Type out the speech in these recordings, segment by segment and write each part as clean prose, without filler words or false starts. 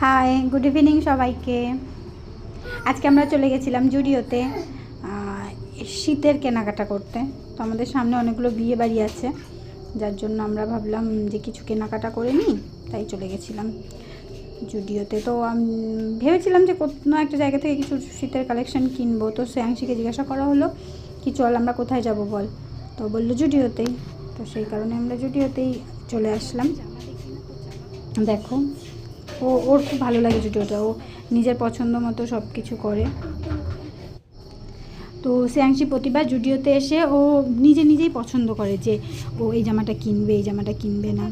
High, good evening সবাইকে। আজকে আমরা চলে গেছিলাম জুডিওতে শীতের কেনাকাটা করতে। তো আমাদের সামনে অনেকগুলো বিয়ে বাড়ি আছে, যার জন্য আমরা ভাবলাম যে কিছু কেনাকাটা করে নিই, তাই চলে গেছিলাম জুডিওতে। তো আমি ভেবেছিলাম যে কোনো একটা জায়গা থেকে কিছু শীতের কালেকশন কিনবো। তো শ্রেয়াংশীকে জিজ্ঞাসা করা হলো কি চল আমরা কোথায় যাব বল, তো বললো জুডিওতেই। তো সেই কারণে আমরা জুডিওতেই চলে আসলাম। দেখো ওর খুব ভালো লাগে জুডিওটা, ও নিজের পছন্দ মতো সব কিছু করে। তো শ্রেয়াংশী প্রতিবার জুডিওতে এসে ও নিজেই পছন্দ করে যে ও এই জামাটা কিনবে, এই জামাটা কিনবে না।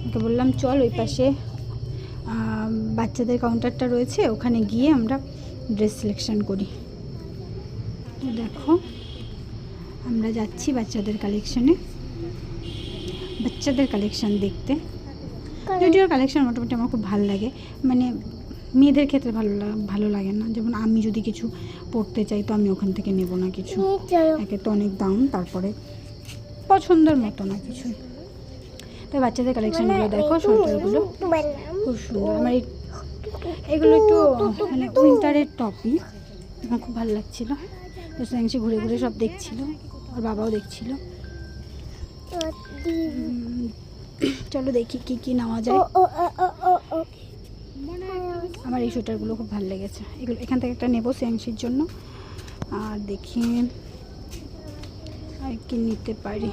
ওকে বললাম চল ওই পাশে বাচ্চাদের কাউন্টারটা রয়েছে, ওখানে গিয়ে আমরা ড্রেস সিলেকশন করি। তো দেখো আমরা যাচ্ছি বাচ্চাদের কালেকশন দেখতে। জুডিওর কালেকশন মোটামুটি আমার খুব ভালো লাগে, মানে মেয়েদের ক্ষেত্রে ভালো লাগে না। যেমন আমি যদি কিছু পড়তে চাই তো আমি ওখান থেকে নেব না কিছু, একে তো অনেক দাম, তারপরে পছন্দের মতো না কিছু। তো বাচ্চাদের কালেকশনগুলো দেখো, সোয়েটারগুলো খুব সুন্দর। আমার এগুলো একটু মানে উইন্টারের টপই, আমার খুব ভালো লাগছিল। তো শ্রেয়াংশী ঘুরে ঘুরে সব দেখছিল, ওর বাবাও দেখছিল। চলো দেখি কি নেওয়া যায়। আমার এই সোয়েটারগুলো খুব ভালো লেগেছে, এগুলো এখান থেকে একটা নেবো শ্রেয়াংশীর জন্য। আর দেখি আর কি নিতে পারি।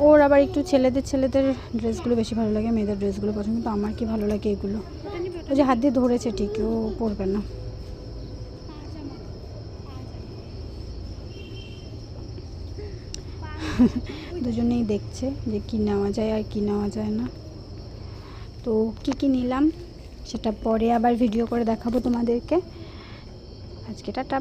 ওর আবার একটু ছেলেদের ড্রেসগুলো বেশি ভালো লাগে, মেয়েদের ড্রেসগুলো পছন্দ। তো আমার কি ভালো লাগে এগুলো। ও যে হাত দিয়ে ধরেছে ঠিকই, ও পরবে না। দুজনেই দেখছে যে কী নেওয়া যায় আর কি নেওয়া যায় না। তো কি নিলাম সেটা পরে আবার ভিডিও করে দেখাবো তোমাদেরকে। আজকে টাটা।